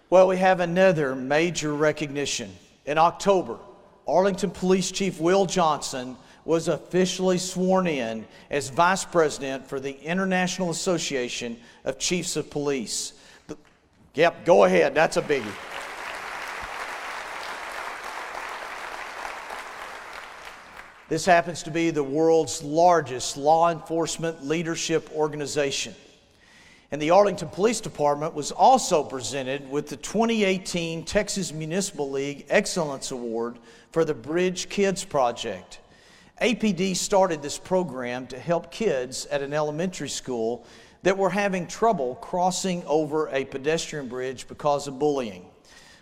Well, we have another major recognition. In October, Arlington Police Chief Will Johnson was officially sworn in as Vice President for the International Association of Chiefs of Police. Yep, go ahead, that's a biggie. This happens to be the world's largest law enforcement leadership organization. And the Arlington Police Department was also presented with the 2018 Texas Municipal League Excellence Award for the Bridge Kids Project. APD started this program to help kids at an elementary school that were having trouble crossing over a pedestrian bridge because of bullying.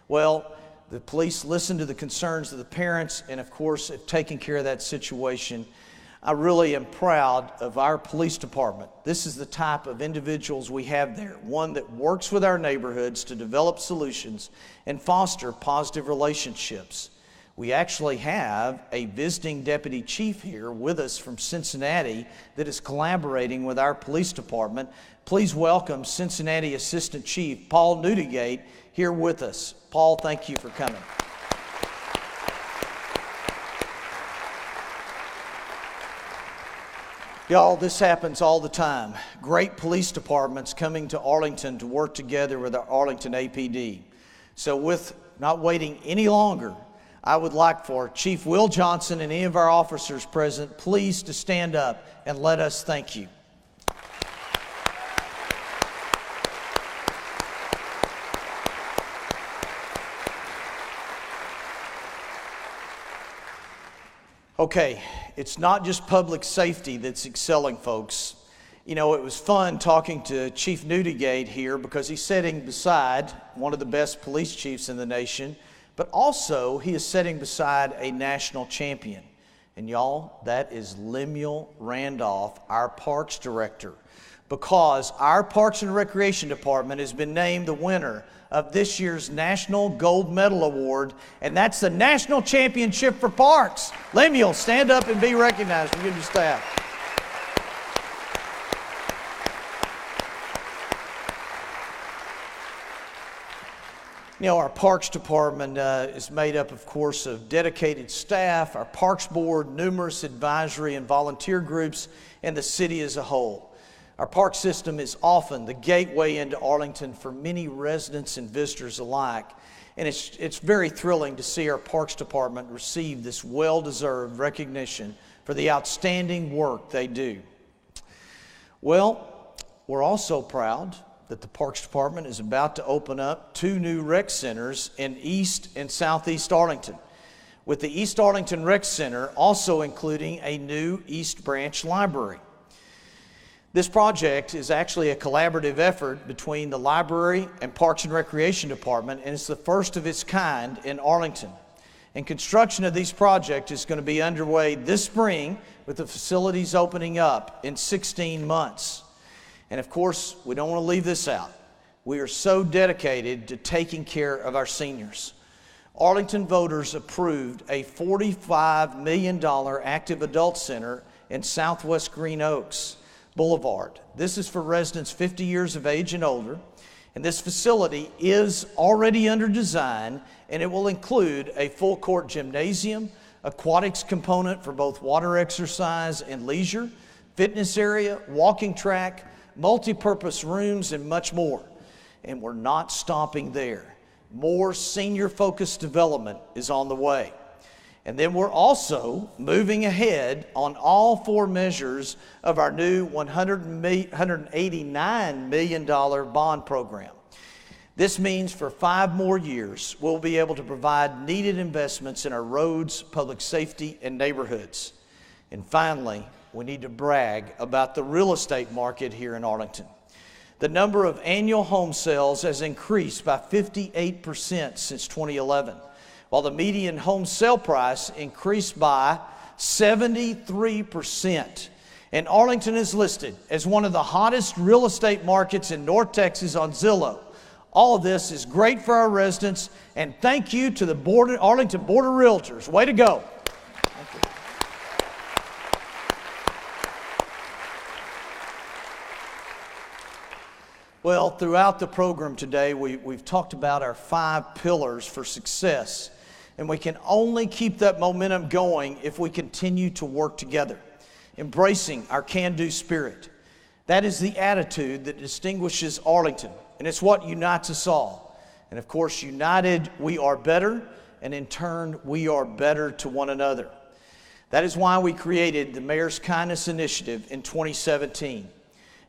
Well, the police listened to the concerns of the parents and, of course, have taken care of that situation. I really am proud of our police department. This is the type of individuals we have there, one that works with our neighborhoods to develop solutions and foster positive relationships. We actually have a visiting deputy chief here with us from Cincinnati that is collaborating with our police department. Please welcome Cincinnati Assistant Chief Paul Newdigate here with us. Paul, thank you for coming. Y'all, this happens all the time. Great police departments coming to Arlington to work together with our Arlington APD. So with not waiting any longer, I would like for Chief Will Johnson and any of our officers present, please to stand up and let us thank you. Okay, it's not just public safety that's excelling, folks. You know, it was fun talking to Chief Newdigate here because he's sitting beside one of the best police chiefs in the nation, but also he is sitting beside a national champion. And y'all, that is Lemuel Randolph, our Parks Director, because our Parks and Recreation Department has been named the winner of this year's National Gold Medal Award, and that's the National Championship for Parks. Lemuel, stand up and be recognized from your staff. You know, our Parks Department is made up, of course, of dedicated staff, our Parks Board, numerous advisory and volunteer groups, and the city as a whole. Our park system is often the gateway into Arlington for many residents and visitors alike, and it's very thrilling to see our Parks Department receive this well-deserved recognition for the outstanding work they do. Well, we're also proud that the Parks Department is about to open up 2 new rec centers in East and Southeast Arlington, with the East Arlington Rec Center also including a new East Branch Library. This project is actually a collaborative effort between the library and Parks and Recreation Department, and it's the first of its kind in Arlington. And construction of these projects is going to be underway this spring, with the facilities opening up in 16 months. And of course, we don't want to leave this out. We are so dedicated to taking care of our seniors. Arlington voters approved a $45 million active adult center in Southwest Green Oaks Boulevard. This is for residents 50 years of age and older, and this facility is already under design, and it will include a full court gymnasium, aquatics component for both water exercise and leisure, fitness area, walking track, multi-purpose rooms, and much more. And we're not stopping there. More senior-focused development is on the way. And then we're also moving ahead on all 4 measures of our new $189 million bond program. This means for 5 more years, we'll be able to provide needed investments in our roads, public safety, and neighborhoods. And finally, we need to brag about the real estate market here in Arlington. The number of annual home sales has increased by 58% since 2011. While the median home sale price increased by 73%. And Arlington is listed as one of the hottest real estate markets in North Texas on Zillow. All of this is great for our residents, and thank you to the Arlington Board of Realtors. Way to go. Thank you. Well, throughout the program today, we've talked about our 5 pillars for success. And we can only keep that momentum going if we continue to work together, embracing our can-do spirit. That is the attitude that distinguishes Arlington, and it's what unites us all. And of course, united, we are better, and in turn, we are better to one another. That is why we created the Mayor's Kindness Initiative in 2017.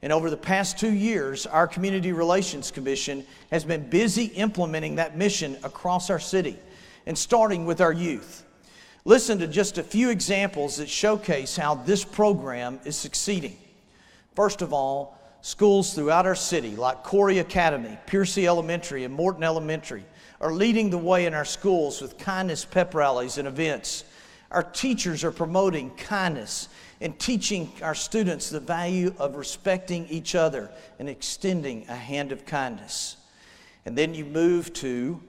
And over the past 2 years, our Community Relations Commission has been busy implementing that mission across our city, and starting with our youth. Listen to just a few examples that showcase how this program is succeeding. First of all, schools throughout our city like Corey Academy, Piercy Elementary, and Morton Elementary are leading the way in our schools with kindness pep rallies and events. Our teachers are promoting kindness and teaching our students the value of respecting each other and extending a hand of kindness. And then you move to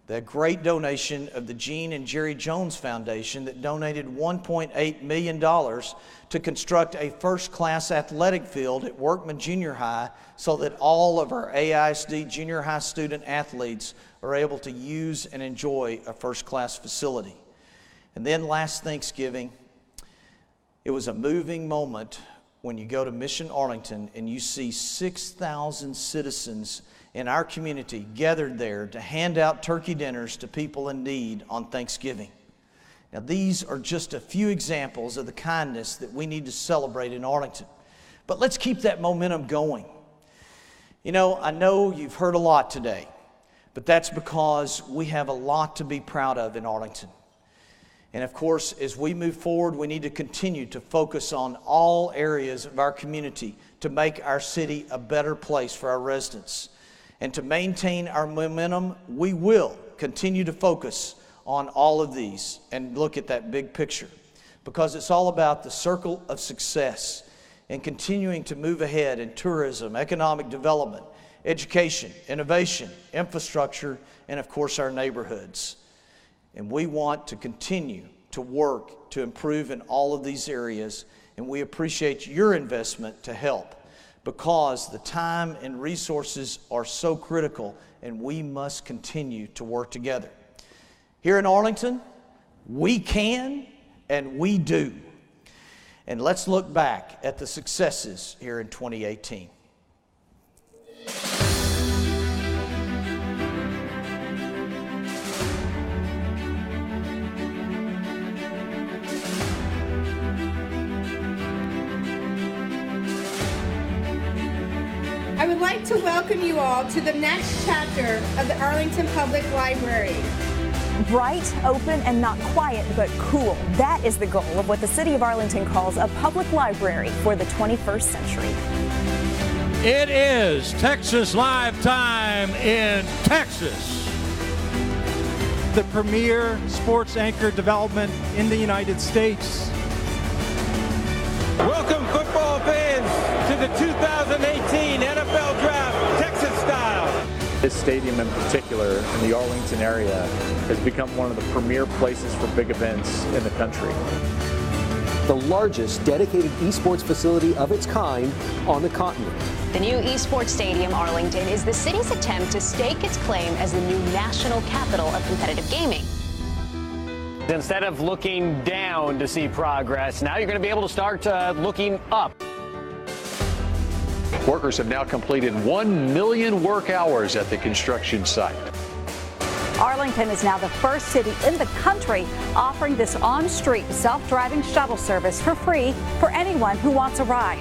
the great donation of the Gene and Jerry Jones Foundation that donated $1.8 million to construct a first-class athletic field at Workman Junior High so that all of our AISD junior high student athletes are able to use and enjoy a first-class facility. And then last Thanksgiving, it was a moving moment when you go to Mission Arlington and you see 6,000 citizens in our community gathered there to hand out turkey dinners to people in need on Thanksgiving. Now, these are just a few examples of the kindness that we need to celebrate in Arlington. But let's keep that momentum going. You know, I know you've heard a lot today, but that's because we have a lot to be proud of in Arlington. And of course, as we move forward, we need to continue to focus on all areas of our community to make our city a better place for our residents. And to maintain our momentum, we will continue to focus on all of these and look at that big picture, because it's all about the circle of success and continuing to move ahead in tourism, economic development, education, innovation, infrastructure, and of course our neighborhoods. And we want to continue to work to improve in all of these areas, and we appreciate your investment to help, because the time and resources are so critical, and we must continue to work together. Here in Arlington, we can and we do. And let's look back at the successes here in 2018. I would like to welcome you all to the next chapter of the Arlington Public Library. Bright, open, and not quiet, but cool. That is the goal of what the City of Arlington calls a public library for the 21st century. It is Texas Live time in Texas. The premier sports anchor development in the United States. Welcome, football fans, to the 2018 NFL Draft, Texas style. This stadium in particular in the Arlington area has become one of the premier places for big events in the country. The largest dedicated eSports facility of its kind on the continent. The new eSports Stadium, Arlington, is the city's attempt to stake its claim as the new national capital of competitive gaming. Instead of looking down to see progress, now you're going to be able to start looking up. Workers have now completed 1 million work hours at the construction site. Arlington is now the first city in the country offering this on-street self-driving shuttle service for free for anyone who wants a ride.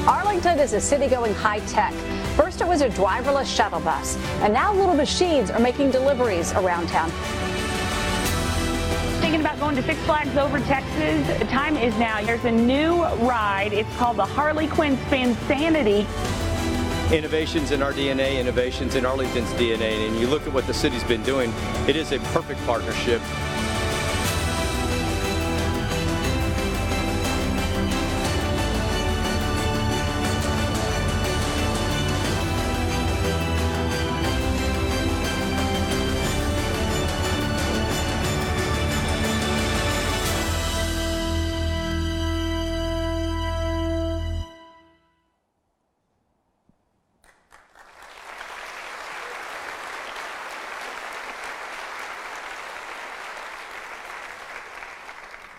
Arlington is a city going high-tech. First it was a driverless shuttle bus, and now little machines are making deliveries around town. Thinking about going to Six Flags Over Texas? The time is now. There's a new ride. It's called the Harley Quinn Spansanity. Innovations in our DNA, innovations in Arlington's DNA, and you look at what the city's been doing, it is a perfect partnership.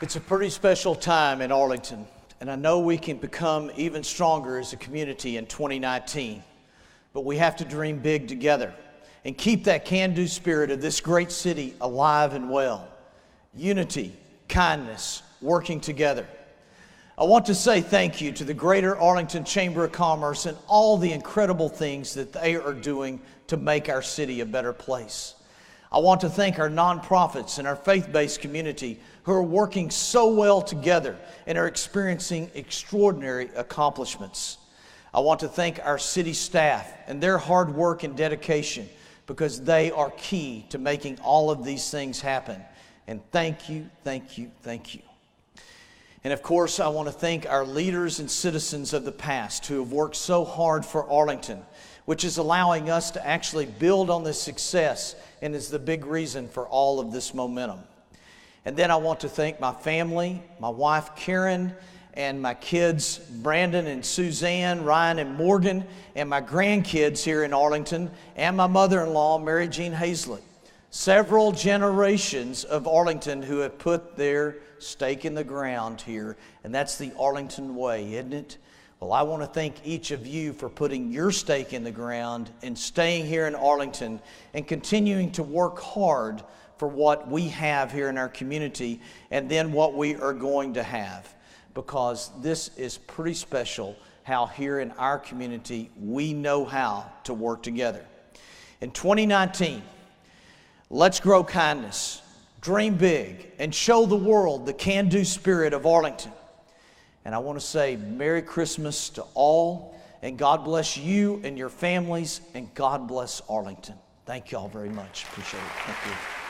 It's a pretty special time in Arlington, and I know we can become even stronger as a community in 2019. But we have to dream big together and keep that can-do spirit of this great city alive and well. Unity, kindness, working together. I want to say thank you to the Greater Arlington Chamber of Commerce and all the incredible things that they are doing to make our city a better place. I want to thank our nonprofits and our faith-based community who are working so well together and are experiencing extraordinary accomplishments. I want to thank our city staff and their hard work and dedication, because they are key to making all of these things happen. And thank you, thank you, thank you. And of course, I want to thank our leaders and citizens of the past who have worked so hard for Arlington, which is allowing us to actually build on this success and is the big reason for all of this momentum. And then I want to thank my family, my wife Karen, and my kids Brandon and Suzanne, Ryan and Morgan, and my grandkids here in Arlington, and my mother-in-law Mary Jean Hazlett. Several generations of Arlington who have put their stake in the ground here, and that's the Arlington way, isn't it? Well, I want to thank each of you for putting your stake in the ground and staying here in Arlington and continuing to work hard for what we have here in our community and then what we are going to have, because this is pretty special how here in our community we know how to work together. In 2019, let's grow kindness, dream big, and show the world the can-do spirit of Arlington. And I want to say Merry Christmas to all, and God bless you and your families, and God bless Arlington. Thank you all very much. Appreciate it. Thank you.